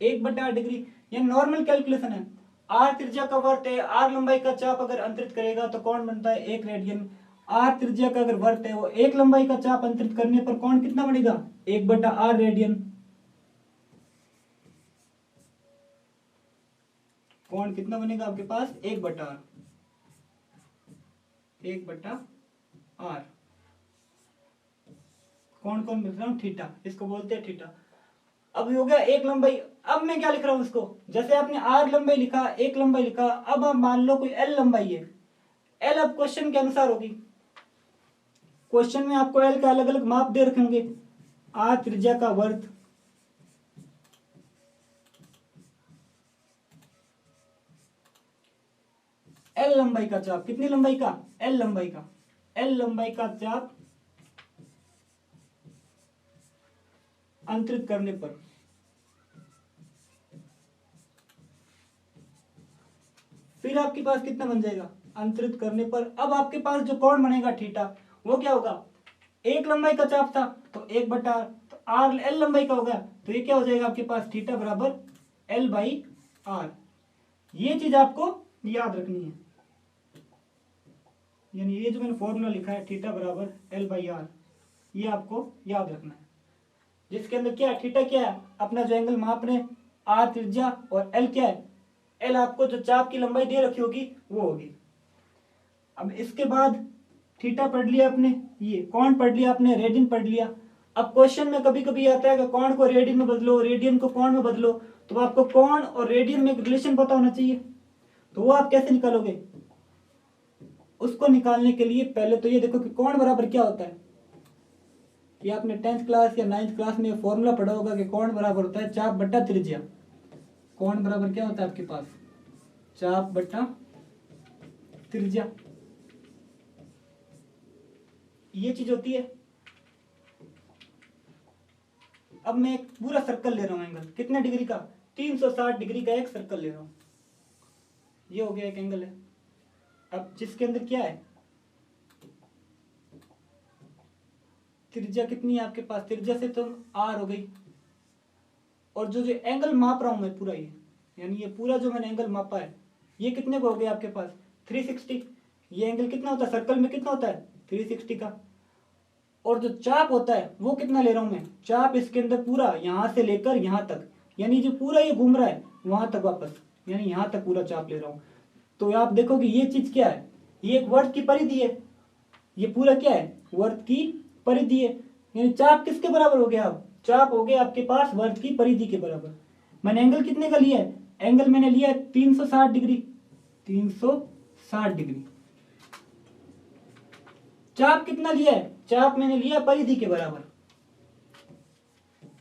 [SPEAKER 1] 1/8 डिग्री। ये नॉर्मल कैलकुलेशन है। आर त्रिज्या का वर्त है, आर लंबाई का चाप अगर अंतरित करेगा तो कोण बनता है 1 रेडियन। आर त्रिज्या का अगर वर्त है वो 1 लंबाई का चाप अंतरित करने पर कोण कितना बनेगा? 1/r radian. कोण कितना बनेगा आपके पास? 1/r, 1/r। कौन कौन लिख रहा हूं? थीटा, इसको बोलते हैं थीटा। अब हो गया 1 लंबाई। अब मैं क्या लिख रहा हूं इसको? जैसे आपने आर लंबाई लिखा, 1 लंबाई लिखा, अब आप मान लो कोई एल लंबाई है। एल अब क्वेश्चन के अनुसार होगी। क्वेश्चन में आपको एल का अलग अलग माप दे रखे होंगे। आर त्रिज्या का वर्त, एल लंबाई का चाप, कितनी लंबाई का? एल लंबाई का। एल लंबाई का चाप अंतरित करने पर फिर आपके पास कितना बन जाएगा? अंतरित करने पर अब आपके पास जो कोण बनेगा थीटा, वो क्या होगा? 1 लंबाई का चाप था तो 1/r, तो आर एल लंबाई का होगा तो ये क्या हो जाएगा आपके पास? थीटा बराबर L/r। ये चीज आपको याद रखनी है। यानी ये जो मैंने फॉर्मूला लिखा है थीटा बराबर L/r, ये आपको याद रखना है। जिसके अंदर क्या है? थीटा क्या है? अपना जो एंगल माप रहे हैं, आर त्रिज्या, और एल क्या है? एल आपको जो चाप की लंबाई दे रखी होगी वो होगी। अब इसके बाद थीटा पढ़ लिया आपने, ये कोण पढ़ लिया आपने, रेडियन पढ़ लिया। अब क्वेश्चन में कभी कभी आता है कि कोण को रेडियन में बदलो, रेडियन को कोण में बदलो, तो आपको कोण और रेडियन में एक रिलेशन पता होना चाहिए। तो वो आप कैसे निकालोगे? उसको निकालने के लिए पहले तो ये देखो कि कोण बराबर क्या होता है। ये आपने 10th क्लास या 9th क्लास में फॉर्मूला पढ़ा होगा कि कोण बराबर होता है चाप बट्टा त्रिज्या। कोण बराबर क्या होता है आपके पास? चाप बट्टा त्रिज्या, ये चीज होती है। अब मैं एक पूरा सर्कल ले रहा हूं, एंगल कितने डिग्री का? 360 डिग्री का एक सर्कल ले रहा हूं। ये हो गया एक एंगल है। अब जिसके अंदर क्या है? त्रिज्या कितनी है आपके पास? त्रिज्या से तो आर हो गई, और जो जो एंगल माप रहा हूं मैं पूरा, ये यानी ये पूरा जो मैंने एंगल मापा है ये कितने को हो गया आपके पास? 360। ये एंगल कितना होता है सर्कल में? कितना होता है? 360 का। और जो चाप होता है वो कितना ले रहा हूं मैं? चाप इसके अंदर पूरा यहां से लेकर यहां तक, यानी जो पूरा ये घूम रहा है वहां तक वापस, यानी यहां तक पूरा चाप ले रहा हूं। तो आप देखो कि ये चीज क्या है? ये एक वर्त की परिधि है। ये पूरा क्या है? वर्त की परिधि है। यानी चाप किसके बराबर हो गया? अब चाप हो गया आपके पास वर्त की परिधि के बराबर। मैंने एंगल कितने का लिया है? एंगल मैंने लिया है 360 डिग्री। 360 डिग्री। चाप कितना लिया है? चाप मैंने लिया परिधि के बराबर।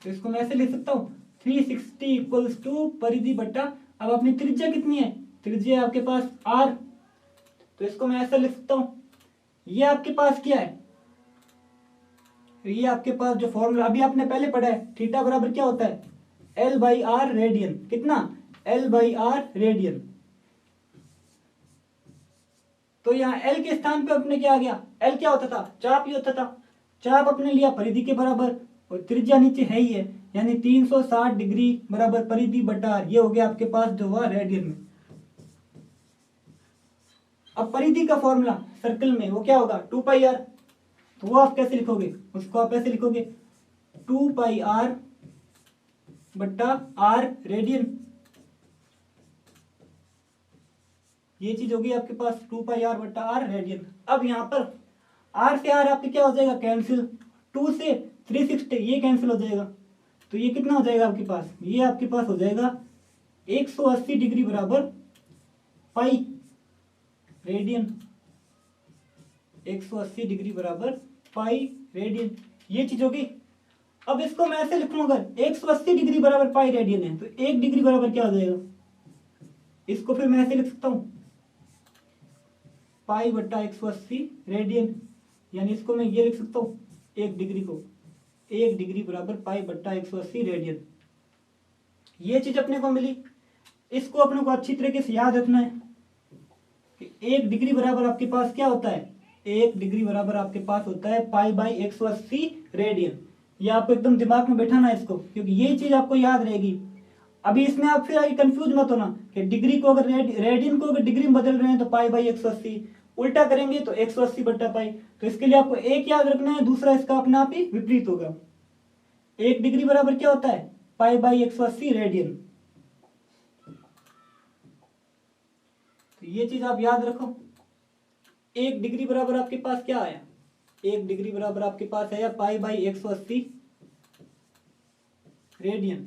[SPEAKER 1] तो इसको मैं ऐसे लिख सकता हूं 360 इक्वल्स टू परिधि बट्टा, अब अपनी त्रिज्या कितनी है? त्रिज्या आपके पास r, तो इसको मैं ऐसे लिख सकता हूं। ये आपके पास क्या है? ये आपके पास जो फॉर्मूला अभी आपने पहले पढ़ा है, थीटा बराबर क्या होता है? L/r radian. कितना? L/r radian. तो यहाँ L के स्थान पे अपने क्या आ गया? L क्या होता था? चाप ही होता था। चाप अपने लिया परिधि के बराबर, और त्रिज्या नीचे है ही है, यानी 360 डिग्री बराबर परिधि बटा, ये हो गया आपके पास जो हुआ रेडियन में। अब परिधि का फॉर्मूला सर्कल में वो क्या होगा 2πr, तो वो आप कैसे लिखोगे, उसको आप ऐसे लिखोगे 2πr बट्टा r रेडियन, ये चीज होगी आपके पास 2πr बट्टा r रेडियन। अब यहाँ पर r से r आपके क्या हो जाएगा कैंसिल, 2 से 360 ये कैंसिल हो जाएगा, तो ये कितना हो जाएगा आपके पास, ये आपके पास हो जाएगा 180 डिग्री बराबर पाई रेडियन, 180 डिग्री बराबर पाई रेडियन, ये चीज होगी। अब इसको मैं ऐसे लिखूं, अगर 180 डिग्री बराबर पाई रेडियन है तो 1 डिग्री बराबर क्या हो जाएगा, इसको फिर मैं ऐसे लिख सकता हूं पाई बट्टा 180 रेडियन, यानी इसको मैं ये लिख सकता हूं 1 डिग्री को 1 डिग्री बराबर पाई बट्टा 180 रेडियन। ये चीज अपने को मिली। इसको अपने को अच्छी तरीके से याद रखना है कि 1 डिग्री बराबर आपके पास क्या होता है, 1 डिग्री बराबर आपके पास होता है पाई बाई 180 रेडियन। ये आपको एकदम दिमाग में बैठाना है इसको, क्योंकि ये चीज आपको याद रहेगी। अभी इसमें आप फिर आगे कंफ्यूज मत होना कि डिग्री को अगर रेडियन को अगर डिग्री में बदल रहे हैं तो पाई बाई 180, उल्टा करेंगे तो 180 बट्टा पाई। तो इसके लिए आपको एक याद रखना है, दूसरा इसका अपने आप ही विपरीत होगा। 1 डिग्री बराबर क्या होता है पाई बाई 180 रेडियन। तो ये चीज आप याद रखो। 1 डिग्री बराबर आपके पास क्या आया, 1 डिग्री बराबर आपके पास आया पाई बाई 180 रेडियन।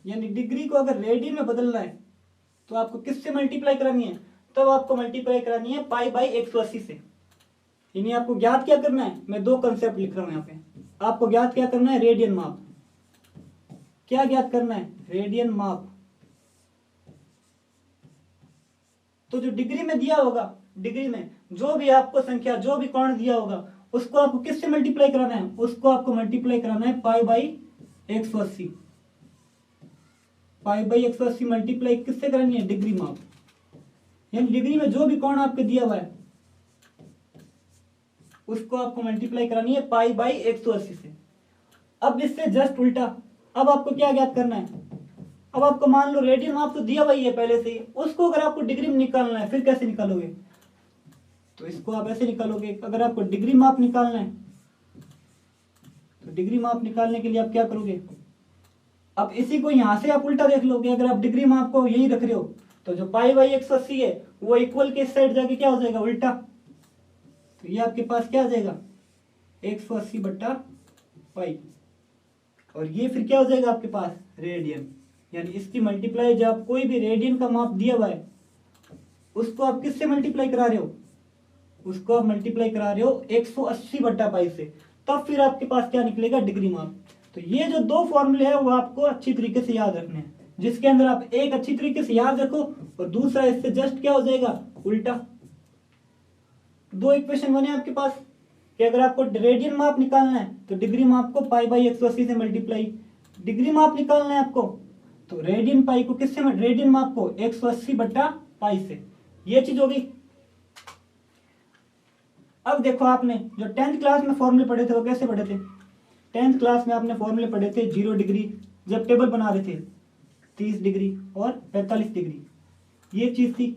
[SPEAKER 1] यानी डिग्री को अगर रेडियन में बदलना है तो आपको किससे मल्टीप्लाई करानी है, तब आपको मल्टीप्लाई करानी है पाई बाई 180 से। यानी आपको ज्ञात क्या करना है, मैं दो कंसेप्ट लिख रहा हूं यहाँ पे। आपको ज्ञात क्या करना है, रेडियन माप। क्या ज्ञात करना है, रेडियन माप। तो जो डिग्री में दिया होगा, डिग्री में जो भी आपको संख्या, जो भी कोण दिया होगा, उसको आपको किससे मल्टीप्लाई कराना है, उसको आपको मल्टीप्लाई कराना है pi by 180। Pi by 180 multiply किससे करनी है, डिग्री माप। यानी डिग्री में जो भी कोण आपके दिया हुआ है उसको आपको मल्टीप्लाई करानी है पाई बाई 180 से। अब इससे जस्ट उल्टा, अब आपको क्या ज्ञात करना है, अब आपको मान लो रेडियन माप तो दिया हुआ ही है पहले से ही, उसको अगर आपको डिग्री में निकालना है फिर कैसे निकालोगे, तो इसको आप ऐसे निकालोगे। अगर आपको डिग्री माप निकालना है तो डिग्री माप निकालने के लिए आप क्या करोगे, अब इसी को यहां से आप उल्टा देख लोगे। अगर आप डिग्री माप को यही रख रहे हो तो जो पाई बाई 180 है वो इक्वल के इस साइड जाके क्या हो जाएगा, उल्टा। तो ये आपके पास क्या आ जाएगा 180 बट्टा पाई, और ये फिर क्या हो जाएगा आपके पास रेडियन। यानी इसकी मल्टीप्लाई, जब आप कोई भी रेडियन का माप दिया हुआ है उसको आप किससे मल्टीप्लाई करा रहे हो, उसको आप मल्टीप्लाई करा रहे हो 180 बट्टा पाई से, तब फिर आपके पास क्या निकलेगा, डिग्री माप। तो ये जो दो फॉर्मूले हैं वो आपको अच्छी तरीके से याद रखने हैं, जिसके अंदर आप एक अच्छी तरीके से याद रखो और दूसरा इससे जस्ट क्या हो जाएगा, उल्टा। दो इक्वेशन बने आपके पास कि अगर आपको रेडियन माप निकालना है तो डिग्री माप को पाई बाई 180 से मल्टीप्लाई, डिग्री माप निकालना है आपको तो रेडियन पाई को किससे, रेडियन माप को 180 बट्टा पाई से। ये चीज होगी। अब देखो, आपने जो 10th क्लास में फॉर्मूले पढ़े थे वो कैसे पढ़े थे, 10th क्लास में आपने फॉर्मूले पढ़े थे 0 डिग्री, जब टेबल बना रहे थे 30 डिग्री और 45 डिग्री, ये चीज थी।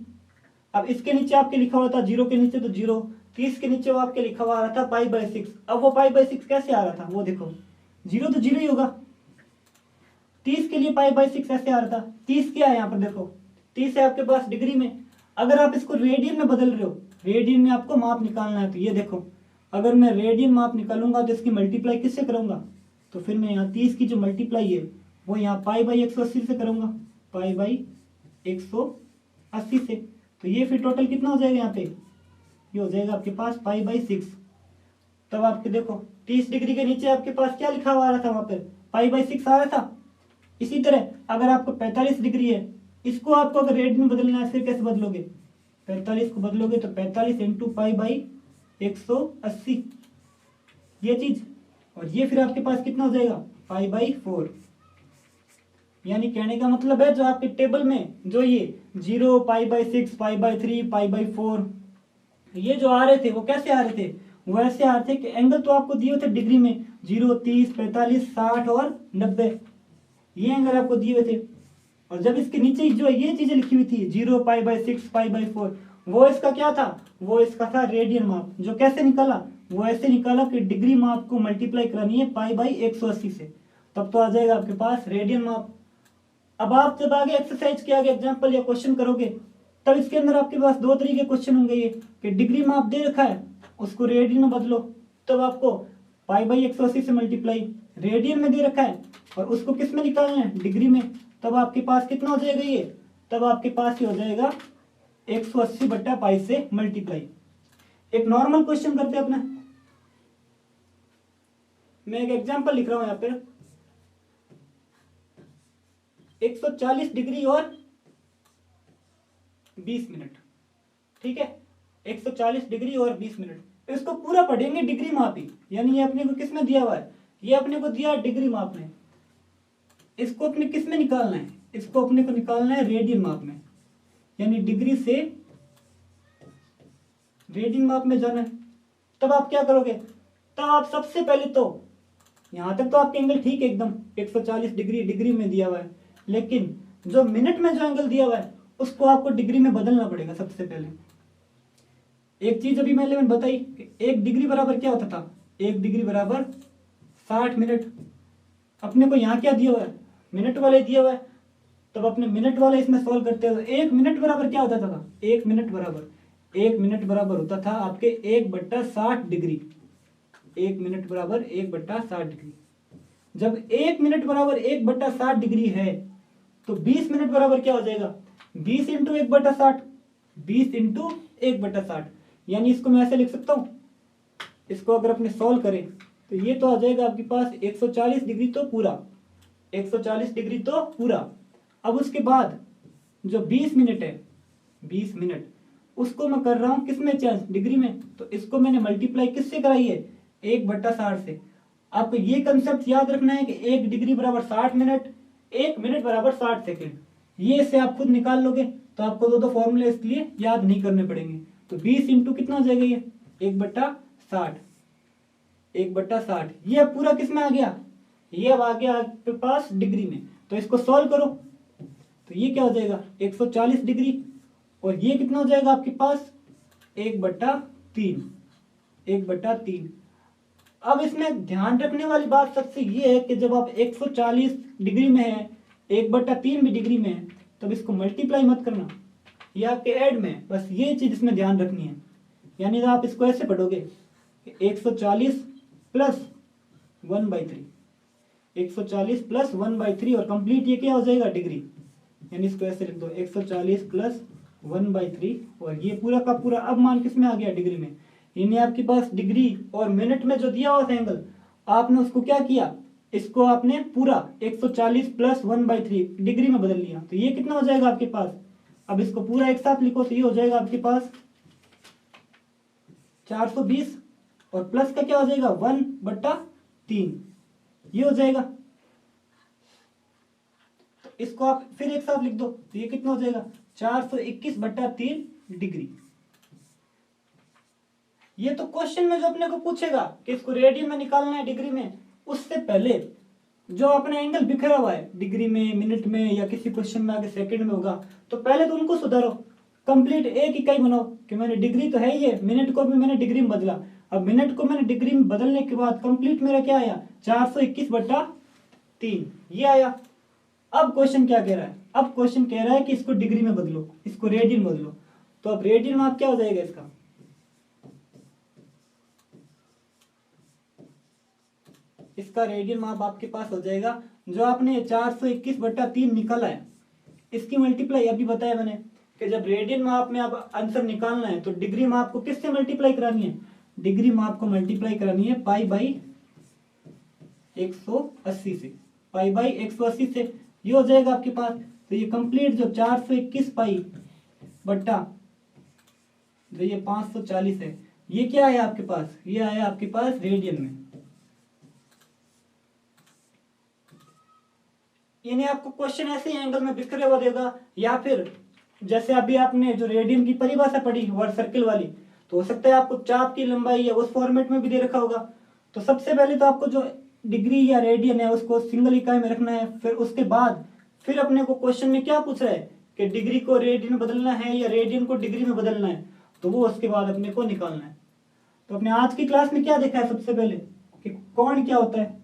[SPEAKER 1] अब इसके नीचे आपके लिखा हुआ था 0 के नीचे तो 0, 30 के नीचे वो आपके लिखा हुआ आ रहा था पाई बाई 6। अब वो पाई बाई 6 कैसे आ रहा था, वो देखो 0 तो 0 ही होगा, 30 के लिए पाई बाई 6 ऐसे आ रहा था। 30 क्या है यहाँ पर देखो, 30 है आपके पास डिग्री में। अगर आप इसको रेडियन में बदल रहे हो, रेडियन में आपको माप निकालना है, तो ये देखो अगर मैं रेडियन माप निकालूंगा तो इसकी मल्टीप्लाई किससे करूंगा, तो फिर मैं यहाँ 30 की जो मल्टीप्लाई है वो यहाँ पाई बाई 180 से करूंगा, पाई बाई 180 से। तो ये फिर टोटल कितना हो जाएगा यहाँ पे, ये हो जाएगा आपके पास पाई बाई 6। तब आपके देखो 30 डिग्री के नीचे आपके पास क्या लिखा हुआ आ रहा था, वहां पर पाई बाई 6 आ रहा था। इसी तरह अगर आपको 45 डिग्री है, इसको आपको अगर रेडियन में बदलना है फिर कैसे बदलोगे, 45 को बदलोगे तो 45 इंटू पाई बाई 180, ये चीज। और ये फिर आपके पास कितना हो जाएगा, पाई बाई 4। यानी कहने का मतलब है जो आपके टेबल में जो ये 0, pi by 6, pi by 3, pi by 4 ये जो आ रहे थे वो कैसे आ रहे थे, वो ऐसे आ रहे थे कि एंगल तो आपको दिए हुए थे डिग्री में 0, 30, 45, 60 और 90, ये एंगल आपको दिए हुए थे। और जब इसके नीचे जो ये चीजें लिखी हुई थी 0 पाई/6 पाई/4, वो इसका क्या था, वो इसका था रेडियन माप। जो कैसे निकाला, वो ऐसे निकाला कि डिग्री माप को मल्टीप्लाई करानी है पाई/180 से, तब तो आ जाएगा आपके पास रेडियन माप। अब आप जब आगे एक्सरसाइज के आगे एग्जाम्पल या क्वेश्चन करोगे, तब इसके अंदर आपके पास दो तरीके क्वेश्चन होंगे, ये कि डिग्री माप दे रखा है उसको रेडियन में बदलो, तब आपको पाई/180 से मल्टीप्लाई, रेडियन में दे रखा है और उसको किस में निकालना है, डिग्री में, तब आपके पास कितना हो जाएगा ये, तब आपके पास ये हो जाएगा 180/पाई से मल्टीप्लाई। एक नॉर्मल क्वेश्चन करते हैं अपना, मैं एक एग्जांपल लिख रहा हूं यहाँ पे, 140 डिग्री और 20 मिनट, ठीक है, 140 डिग्री और 20 मिनट। इसको पूरा पढ़ेंगे डिग्री माप ही, यानी ये अपने को किस में दिया हुआ है, ये अपने को दिया डिग्री माप में। इसको अपने किस में निकालना है, इसको अपने को निकालना है रेडियन माप में, यानी डिग्री से रेडियन माप में जाना है। तब आप क्या करोगे, तब आप सबसे पहले तो यहां तक तो आपके एंगल ठीक है एकदम, 140 डिग्री डिग्री में दिया हुआ है, लेकिन जो मिनट में जो एंगल दिया हुआ है उसको आपको डिग्री में बदलना पड़ेगा। सबसे पहले एक चीज अभी मैंने बताई, एक डिग्री बराबर क्या होता था, एक डिग्री बराबर 60 मिनट। अपने को यहाँ क्या दिया हुआ है, मिनट वाला ही दिया हुआ है, तब अपने मिनट वाला इसमें सॉल्व करते हैं। एक मिनट बराबर क्या होता था, एक मिनट बराबर होता था आपके 1/60 डिग्री, 1 मिनट बराबर 1/60 डिग्री। जब 1 मिनट बराबर 1/60 डिग्री है तो 20 मिनट बराबर क्या हो जाएगा, 20 × 1/60, 20 × 1/60, यानी इसको मैं ऐसे लिख सकता हूं, इसको अगर अपने सॉल्व करें तो ये तो आ जाएगा आपके पास 140 डिग्री तो पूरा, 140 डिग्री तो पूरा। अब उसके बाद जो 20 मिनट है, 20 मिनट उसको मैं कर रहा हूं किस में चेंज, डिग्री में, तो इसको मैंने मल्टीप्लाई किससे कराई है, 1/60 से। आपको ये कंसेप्ट याद रखना है कि 1 डिग्री बराबर 60 मिनट, 1 मिनट बराबर 60 सेकेंड। ये से आप खुद निकाल लोगे तो आपको दो फॉर्मूले इसलिए याद नहीं करने पड़ेंगे। तो 20 इंटू कितना हो जाएगा ये 1/60, 1/60, ये पूरा किस में आ गया, ये अब आ गया आपके पास डिग्री में। तो इसको सॉल्व करो तो ये क्या हो जाएगा 140 डिग्री, और ये कितना हो जाएगा आपके पास 1/3, 1/3। अब इसमें ध्यान रखने वाली बात सबसे ये है कि जब आप 140 डिग्री में है, 1/3 भी डिग्री में है, तब इसको मल्टीप्लाई मत करना, ये आपके ऐड में, बस ये चीज इसमें ध्यान रखनी है। यानी आप इसको ऐसे पढ़ोगे 140 + 1/3, 140 + 1/3 और कंप्लीट ये क्या हो जाएगा डिग्री, यानी इसको ऐसे लिख दो 140 + 1/3 और ये पूरा का पूरा अब मान किस में आ गया डिग्री में। यानी आपके पास डिग्री और मिनट में जो दिया हुआ था एंगल, आपने उसको क्या किया, इसको आपने पूरा 140 + 1/3 डिग्री में बदल लिया। तो ये कितना हो जाएगा आपके पास, अब इसको पूरा एक साथ लिखो तो ये हो जाएगा आपके पास 420 और प्लस का क्या हो जाएगा 1/3, ये हो जाएगा। तो इसको आप फिर एक साथ लिख दो तो ये कितना हो जाएगा 421/3 डिग्री। ये तो क्वेश्चन में जो अपने को पूछेगा कि इसको रेडियन में निकालना है डिग्री में, उससे पहले जो अपना एंगल बिखरा हुआ है डिग्री में, मिनट में या किसी क्वेश्चन में आगे सेकंड में होगा, तो पहले तो उनको सुधारो, कंप्लीट एक इकाई बनाओ कि मैंने डिग्री तो है ही है, मिनट को भी मैंने डिग्री में बदला। अब मिनट को मैंने डिग्री में बदलने के बाद कंप्लीट मेरा क्या आया 421/3, ये आया। अब क्वेश्चन क्या कह रहा है, अब क्वेश्चन कह रहा है कि इसको डिग्री में बदलो, इसको रेडियन बदलो। तो अब रेडियन में आप क्या हो जाएगा इसका, इसका रेडियन माप आपके पास हो जाएगा जो आपने 421/3 निकाला है, इसकी मल्टीप्लाई अभी बताया मैंने कि जब रेडियन माप में आप आंसर निकालना है तो डिग्री माप को किससे मल्टीप्लाई करानी है, डिग्री माप को मल्टीप्लाई करानी है पाई/180 से, पाई/180 से, ये हो जाएगा आपके पास। तो ये कंप्लीट जो 421 पाई बट्टा जो ये 540 है, ये क्या आया आपके पास, ये आया आपके पास रेडियन में। यानी आपको क्वेश्चन ऐसे ही एंगल में बिखरे हुआ देगा, या फिर जैसे अभी आपने जो रेडियन की परिभाषा पढ़ी वर्ड सर्किल वाली, तो हो सकता है आपको चाप की लंबाई या उस फॉर्मेट में भी दे रखा होगा। तो सबसे पहले तो आपको जो डिग्री या रेडियन है उसको सिंगल इकाई में रखना है, फिर उसके बाद फिर अपने को क्वेश्चन में क्या पूछ रहा है कि डिग्री को रेडियन में बदलना है या रेडियन को डिग्री में बदलना है, तो वो उसके बाद अपने को निकालना है। तो अपने आज की क्लास में क्या देखा है, सबसे पहले कि कोण क्या होता है,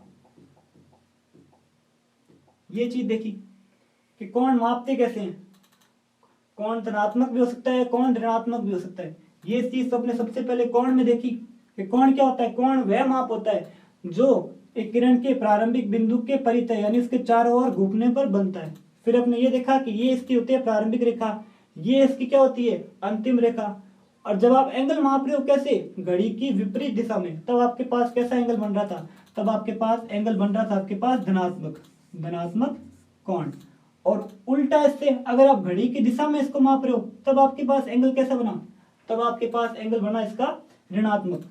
[SPEAKER 1] ये चीज देखी कि कोण मापते कैसे हैं। कोण धनात्मक भी हो सकता है, कोण ऋणात्मक भी हो सकता है। ये चीज तो अपने सबसे पहले कोण में देखी कि कोण क्या होता है। कोण वह माप होता है जो एक किरण के प्रारंभिक बिंदु के परितः यानी उसके चारों ओर घूमने पर बनता है। फिर अपने ये देखा कि ये इसकी होती है प्रारंभिक रेखा, ये इसकी क्या होती है अंतिम रेखा। और जब आप एंगल माप रहे हो कैसे, घड़ी की विपरीत दिशा में, तब आपके पास कैसा एंगल बन रहा था, तब आपके पास एंगल बन रहा था आपके पास धनात्मक कोण। और उल्टा इससे अगर आप घड़ी की दिशा में इसको माप रहे हो तब आपके पास एंगल कैसा बना, तब आपके पास एंगल बना इसका ऋणात्मक।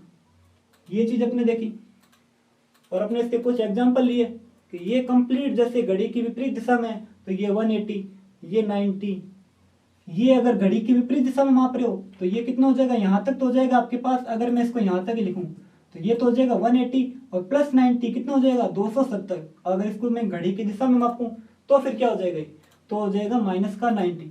[SPEAKER 1] ये चीज अपने देखी और अपने इसके कुछ एग्जांपल लिए कि ये कंप्लीट जैसे घड़ी की विपरीत दिशा में है तो ये 180, ये 90, ये अगर घड़ी की विपरीत दिशा में माप रहे हो तो ये कितना हो जाएगा, यहां तक तो हो जाएगा आपके पास। अगर मैं इसको यहां तक ही लिखूं तो ये तो हो जाएगा 180 और प्लस 90 कितना हो जाएगा 270। अगर इसको मैं घड़ी की दिशा में मापूं तो फिर क्या हो जाएगा, तो हो जाएगा माइनस का 90।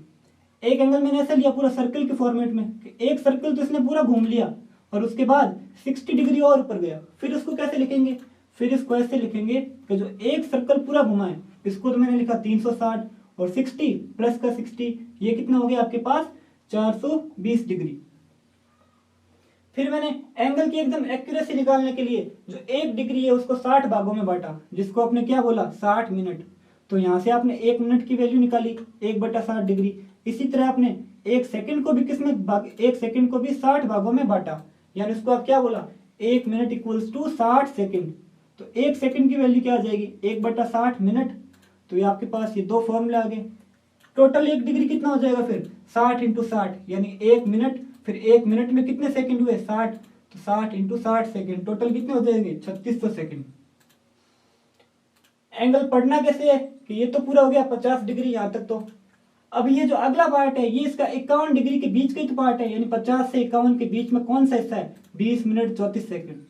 [SPEAKER 1] एक एंगल मैंने ऐसा लिया पूरा सर्कल के फॉर्मेट में कि एक सर्कल तो इसने पूरा घूम लिया और उसके बाद 60 डिग्री और ऊपर गया। फिर उसको कैसे लिखेंगे, फिर इसको ऐसे लिखेंगे कि जो एक सर्कल पूरा घुमा है इसको तो मैंने लिखा 360 और 60 प्लस का 60 ये कितना हो गया आपके पास 420 डिग्री। फिर मैंने एंगल की एकदम एक्यूरेसी निकालने के लिए जो 1 डिग्री है उसको 60 भागों में बांटा, जिसको आपने क्या बोला 60 मिनट। तो यहां से आपने 1 मिनट की वैल्यू निकाली 1/60 डिग्री। इसी तरह आपने 1 सेकंड को भी किसमें भाग, 1 सेकंड को भी 60 भागों में बांटा, यानी उसको आप क्या बोला 1 मिनट इक्वल्स टू 60 सेकंड। तो 1 सेकंड की वैल्यू क्या आ जाएगी 1/60 मिनट। तो ये आपके पास ये दो फॉर्मूले आ गए। टोटल 1 डिग्री कितना हो जाएगा फिर 60 × 60 यानी 1 मिनट। फिर 1 मिनट में कितने सेकंड हुए 60, तो 60 × 60 सेकंड, टोटल कितने हो जाएंगे 3600 सेकंड। एंगल पढ़ना कैसे है कि ये तो पूरा हो गया 50 डिग्री यहां तक। तो अब ये जो अगला पार्ट है ये इसका 51 डिग्री के बीच का ही तो पार्ट है, यानी 50 से 51 के बीच में कौन सा हिस्सा है 20 मिनट 34 सेकंड।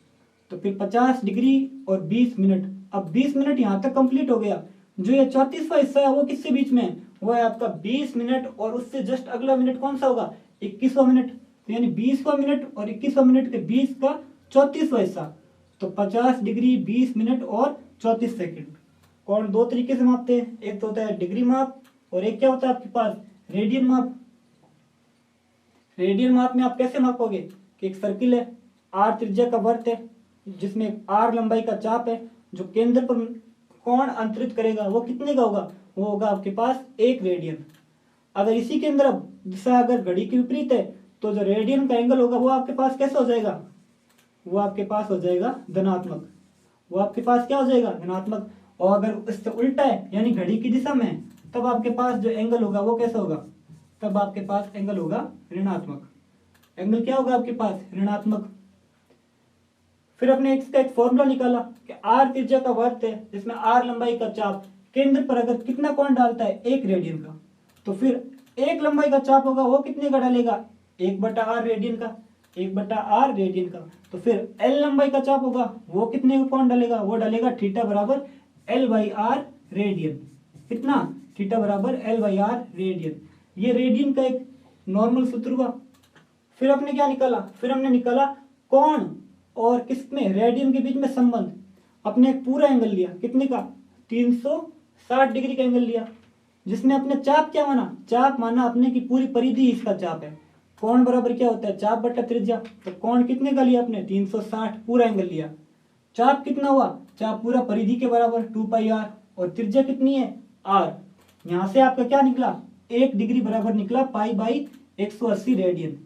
[SPEAKER 1] तो फिर 50 डिग्री और 20 मिनट, अब 20 मिनट यहां तक कंप्लीट हो गया। जो ये 34वां हिस्सा है वो किसके बीच में है, वो है आपका 20 मिनट और उससे जस्ट अगला मिनट कौन सा होगा 21वां मिनट। तो यानी 20वां मिनट और 21वां मिनट के बीच का 34वां हिस्सा। तो 50 डिग्री 20 मिनट और 34 सेकंड। कौन दो तरीके से मापते हैं, एक तो होता है डिग्री माप और एक क्या होता है आपके पास रेडियन माप। रेडियन माप में आप कैसे मापोगे कि एक सर्किल है, आर त्रिज्या का वर्त है जिसमें आर लंबाई का चाप है, जो केंद्र पर कोण अंतरित करेगा वो कितने का होगा, वो होगा आपके पास 1 रेडियन। अगर इसी के अंदर अब दिशा अगर घड़ी की विपरीत है तो जो रेडियन का एंगल होगा वो आपके पास कैसा हो जाएगा, वो आपके पास हो जाएगा धनात्मक। वो आपके पास क्या हो जाएगा धनात्मक। और अगर इससे उल्टा है यानी घड़ी की दिशा में है तब आपके पास जो एंगल होगा वो कैसा होगा, तब आपके पास एंगल होगा ऋणात्मक। एंगल क्या होगा आपके पास ऋणात्मक। फिर अपने इसका एक फॉर्मूला निकाला कि आर त्रिज्या का वर्त है जिसमें आर लंबाई का चाप केंद्र पर अगर कितना कोण डालता है 1 रेडियन का, तो फिर 1 लंबाई का चाप होगा वो कितने का डालेगा 1/r रेडियन का, 1/r रेडियन का। तो फिर l लंबाई का चाप होगा वो कितने का कोण डालेगा, वो डालेगा थीटा बराबर l/r रेडियन। कितना थीटा बराबर l/r रेडियन। ये रेडियन का एक नॉर्मल सूत्र हुआ। फिर अपने क्या निकाला, फिर हमने निकाला कोण और किसमें रेडियन के बीच में संबंध। अपने एक पूरा एंगल लिया कितने का 360 डिग्री का एंगल लिया, जिसमें अपने चाप क्या माना, चाप माना अपने की पूरी परिधि इसका चाप है। कोण बराबर क्या होता है चाप बटा त्रिज्या। तो कोण कितने का लिया अपने 360 पूरा एंगल लिया। चाप कितना हुआ, चाप पूरा परिधि के बराबर 2πr और त्रिज्या कितनी है r। यहां से आपका क्या निकला 1 डिग्री बराबर निकला π/180 रेडियन।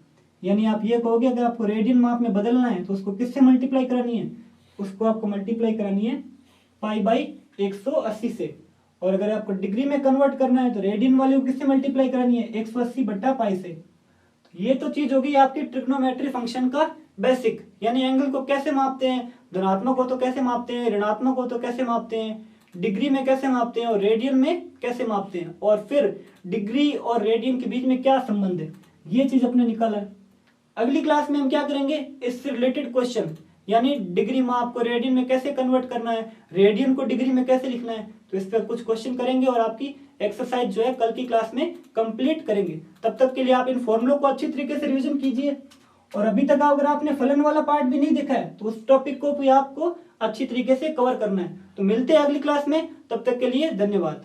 [SPEAKER 1] यानी आप ये कहोगे अगर आपको रेडियन माप में बदलना है तो उसको किससे मल्टीप्लाई करानी है, उसको आपको मल्टीप्लाई करानी है π/180 से। और अगर आपको डिग्री में कन्वर्ट करना है तो रेडियन वाले को किससे मल्टीप्लाई करानी है 180/π से। तो ये तो चीज होगी आपकी ट्रिग्नोमेट्री फंक्शन का बेसिक, यानी एंगल को कैसे मापते हैं, धनात्मक हो तो कैसे मापते हैं, ऋणात्मक हो तो कैसे मापते हैं, डिग्री में कैसे मापते हैं और रेडियन में कैसे मापते हैं, और फिर डिग्री और रेडियन के बीच में क्या संबंध है, ये चीज अपने निकाला है। अगली क्लास में हम क्या करेंगे इससे रिलेटेड क्वेश्चन, यानी डिग्री माप को रेडियन में कैसे कन्वर्ट करना है, रेडियन को डिग्री में कैसे लिखना है, तो इस पर कुछ क्वेश्चन करेंगे और आपकी एक्सरसाइज जो है कल की क्लास में कंप्लीट करेंगे। तब तक के लिए आप इन फॉर्मूलों को अच्छी तरीके से रिवीजन कीजिए। और अभी तक अगर आपने फलन वाला पार्ट भी नहीं देखा है तो उस टॉपिक को भी आपको अच्छी तरीके से कवर करना है। तो मिलते हैं अगली क्लास में, तब तक के लिए धन्यवाद।